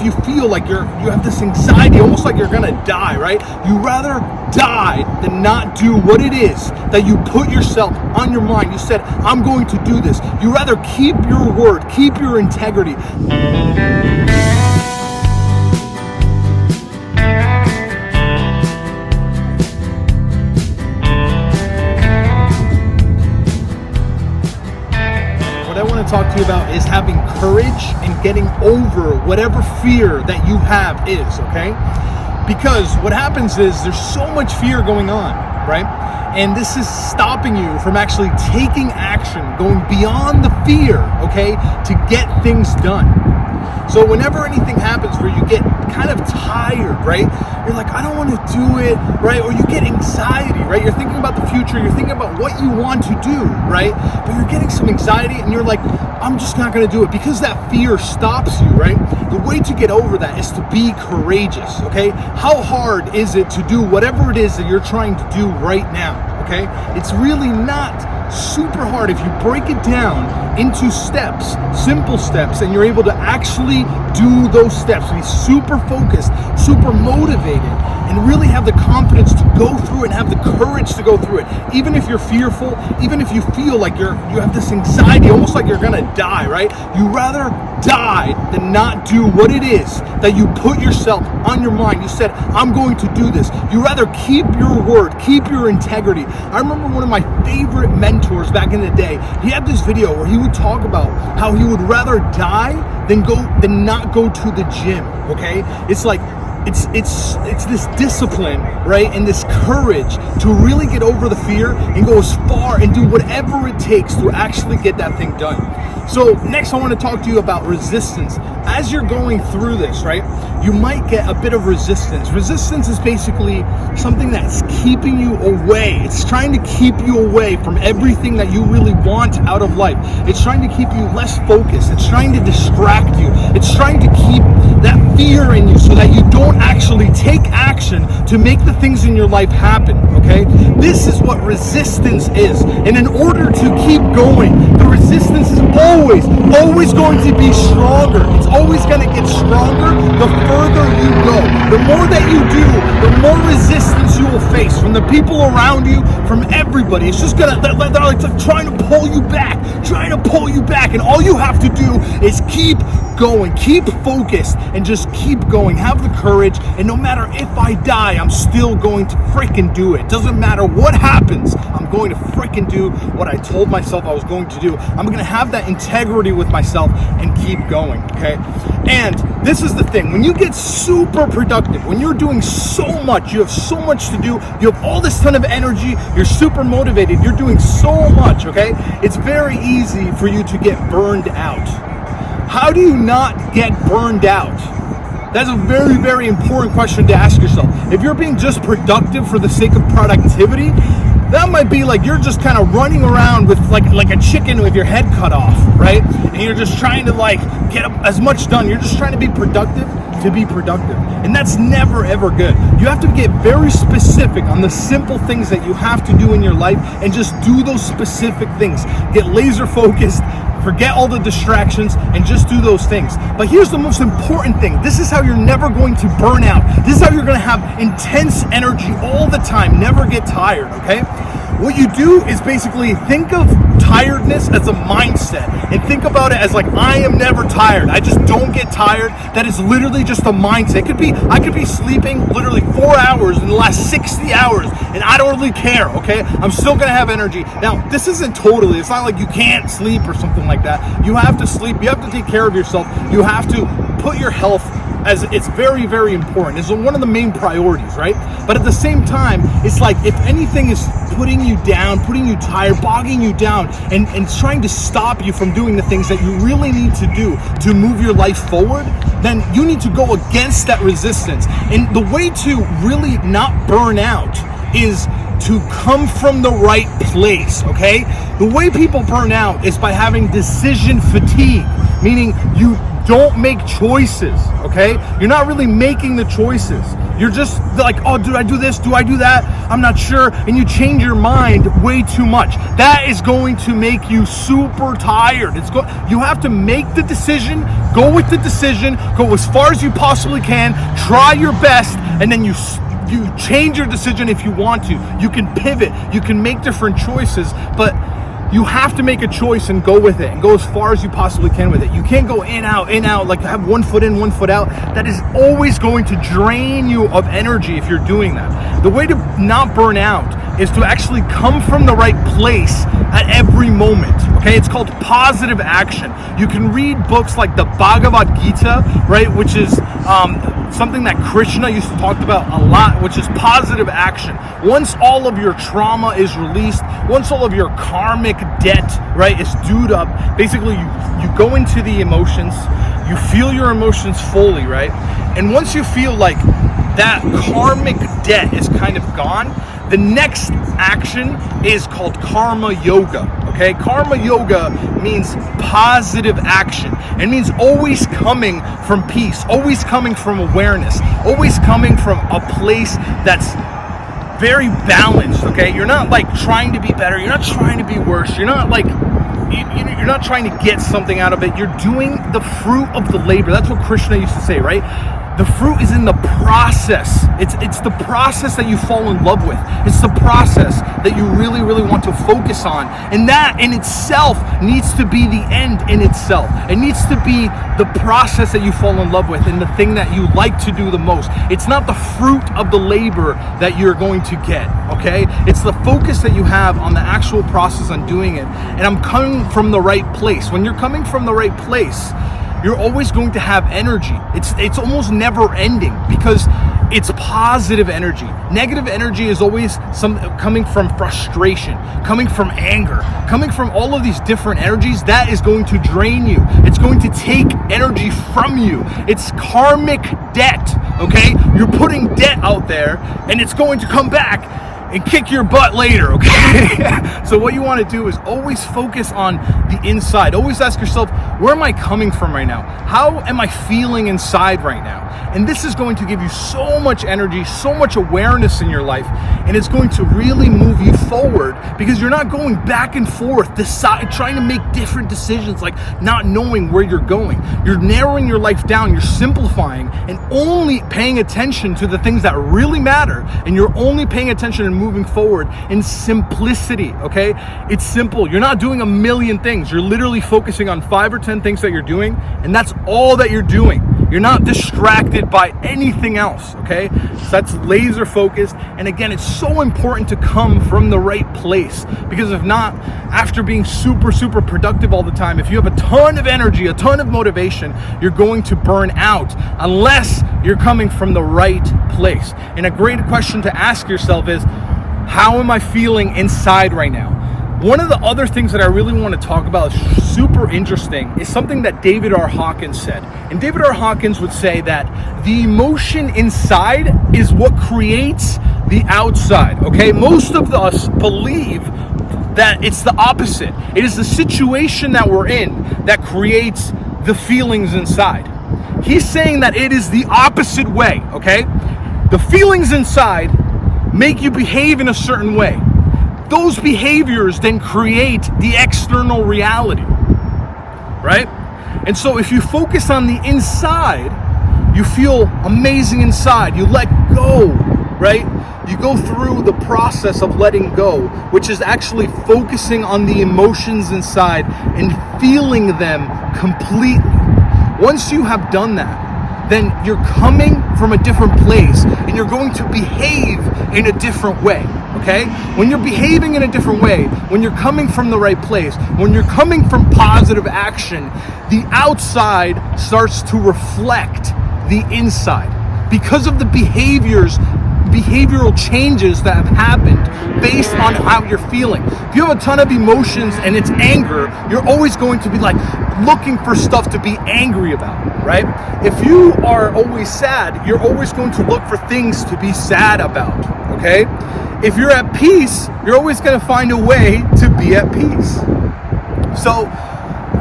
if you feel like you have this anxiety, almost like you're gonna die, right? You rather die than not do what it is that you put yourself on your mind. You said, I'm going to do this. You rather keep your word, keep your integrity. What I want to talk to you about is having courage and getting over whatever fear that you have is, okay? Because what happens is there's so much fear going on, right? And this is stopping you from actually taking action, going beyond the fear, okay, to get things done. So whenever anything happens where you get kind of tired, right? You're like, I don't want to do it, right? Or you get anxiety, right? You're thinking about the future, you're thinking about what you want to do, right? But you're getting some anxiety and you're like, I'm just not going to do it because that fear stops you, right? The way to get over that is to be courageous, okay? How hard is it to do whatever it is that you're trying to do right now, okay? It's really not super hard if you break it down into steps, simple steps, and you're able to actually do those steps, be super focused, super motivated, and really have the confidence to go through it and have the courage to go through it. Even if you're fearful, even if you feel like you have this anxiety, almost like you're gonna die, right? You rather die than not do what it is that you put yourself on your mind. You said, I'm going to do this. You rather keep your word, keep your integrity. I remember one of my favorite mentors back in the day. He had this video where he would talk about how he would rather die than not go to the gym, okay? It's like, it's this discipline, right, and this courage to really get over the fear and go as far and do whatever it takes to actually get that thing done. So next I want to talk to you about resistance. As you're going through this, right, you might get a bit of resistance. Resistance is basically something that's keeping you away. It's trying to keep you away from everything that you really want out of life. It's trying to keep you less focused. It's trying to distract you. It's trying to keep that fear in you so that you don't actually take action to make the things in your life happen, okay? This is what resistance is. And in order to keep going, the resistance is always going to be stronger. It's always going to get stronger the further you go. The more that you do, the more resistance you will face from the people around you, from everybody. It's just gonna, they're like trying to pull you back, and all you have to do is keep going, keep focused, and just keep going. Have the courage, and no matter if I die, I'm still going to freaking do it. Doesn't matter what happens, I'm going to freaking do what I told myself I was going to do. I'm going to have that integrity with myself and keep going, okay? And this is the thing, when you get super productive, when you're doing so much, you have so much to do, you have all this ton of energy, you're super motivated, you're doing so much, okay? It's very easy for you to get burned out. How do you not get burned out? That's a very, very important question to ask yourself. If you're being just productive for the sake of productivity, that might be like you're just kind of running around with like a chicken with your head cut off, right? And you're just trying to get as much done. You're just trying to be productive to be productive. And that's never, ever good. You have to get very specific on the simple things that you have to do in your life and just do those specific things. Get laser focused, forget all the distractions, and just do those things. But here's the most important thing. This is how you're never going to burn out. This is how you're going to have intense energy all the time, never get tired, okay? What you do is basically think of tiredness as a mindset and think about it as like, I am never tired. I just don't get tired. That is literally just a mindset. I could be sleeping literally 4 hours in the last 60 hours and I don't really care, okay? I'm still gonna have energy. Now, this isn't totally, it's not like you can't sleep or something like that. You have to sleep, you have to take care of yourself. You have to put your health as it's very, very important. It's one of the main priorities, right? But at the same time, it's like if anything is putting you down, putting you tired, bogging you down, and trying to stop you from doing the things that you really need to do to move your life forward, then you need to go against that resistance. And the way to really not burn out is to come from the right place, okay? The way people burn out is by having decision fatigue, meaning you don't make choices, okay? You're not really making the choices. You're just like, oh, do I do this? Do I do that? I'm not sure. And you change your mind way too much. That is going to make you super tired. You have to make the decision, go with the decision, go as far as you possibly can, try your best, and then you change your decision if you want to. You can pivot, you can make different choices, but you have to make a choice and go with it and go as far as you possibly can with it. You can't go in, out, like have one foot in, one foot out. That is always going to drain you of energy if you're doing that. The way to not burn out is to actually come from the right place at every moment, okay? It's called positive action. You can read books like the Bhagavad Gita, right, which is something that Krishna used to talk about a lot, which is positive action. Once all of your trauma is released, once all of your karmic debt, right, is due up, basically you go into the emotions, you feel your emotions fully, right? And once you feel like that karmic debt is kind of gone, the next action is called karma yoga, okay? Karma yoga means positive action. It means always coming from peace, always coming from awareness, always coming from a place that's very balanced, okay? You're not like trying to be better, you're not trying to be worse, you're not like you're not trying to get something out of it. You're doing the fruit of the labor. That's what Krishna used to say, right? The fruit is in the process. It's the process that you fall in love with. It's the process that you really, really want to focus on. And that in itself needs to be the end in itself. It needs to be the process that you fall in love with and the thing that you like to do the most. It's not the fruit of the labor that you're going to get, okay? It's the focus that you have on the actual process on doing it. And I'm coming from the right place. When you're coming from the right place, you're always going to have energy. It's almost never ending because it's positive energy. Negative energy is always coming from frustration, coming from anger, coming from all of these different energies. That is going to drain you. It's going to take energy from you. It's karmic debt, okay? You're putting debt out there and it's going to come back and kick your butt later, okay? So what you want to do is always focus on the inside. Always ask yourself, where am I coming from right now? How am I feeling inside right now? And this is going to give you so much energy, so much awareness in your life, and it's going to really move you forward because you're not going back and forth, trying to make different decisions, like not knowing where you're going. You're narrowing your life down, you're simplifying, and only paying attention to the things that really matter, and you're only paying attention and moving forward in simplicity, okay? It's simple. You're not doing a million things. You're literally focusing on 5 or 10 things that you're doing, and that's all that you're doing. You're not distracted by anything else, okay? So that's laser focused. And again, it's so important to come from the right place because if not, after being super, super productive all the time, if you have a ton of energy, a ton of motivation, you're going to burn out unless you're coming from the right place. And a great question to ask yourself is, how am I feeling inside right now? One of the other things that I really want to talk about is super interesting is something that David R. Hawkins said. And David R. Hawkins would say that the emotion inside is what creates the outside, okay? Most of us believe that it's the opposite. It is the situation that we're in that creates the feelings inside. He's saying that it is the opposite way, okay? The feelings inside make you behave in a certain way. Those behaviors then create the external reality, right? And so if you focus on the inside, you feel amazing inside. You let go, right? You go through the process of letting go, which is actually focusing on the emotions inside and feeling them completely. Once you have done that, then you're coming from a different place and you're going to behave in a different way, okay? When you're behaving in a different way, when you're coming from the right place, when you're coming from positive action, the outside starts to reflect the inside because of the behavioral changes that have happened based on how you're feeling. If you have a ton of emotions and it's anger, you're always going to be like looking for stuff to be angry about, right? If you are always sad, you're always going to look for things to be sad about, okay? If you're at peace, you're always going to find a way to be at peace. So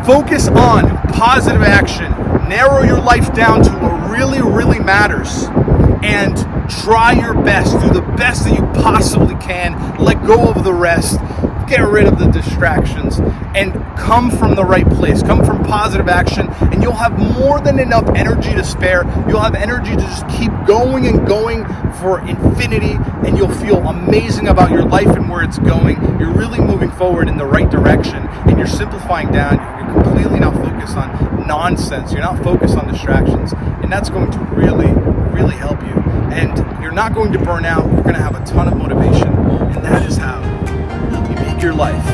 focus on positive action. Narrow your life down to what really, really matters. And try your best, do the best that you possibly can, let go of the rest, get rid of the distractions, and come from the right place, come from positive action, and you'll have more than enough energy to spare. You'll have energy to just keep going and going for infinity, and you'll feel amazing about your life and where it's going. You're really moving forward in the right direction, and you're simplifying down. You're completely not focused on nonsense. You're not focused on distractions, and that's going to really, really help you. And you're not going to burn out. You're going to have a ton of motivation, and that is how you make your life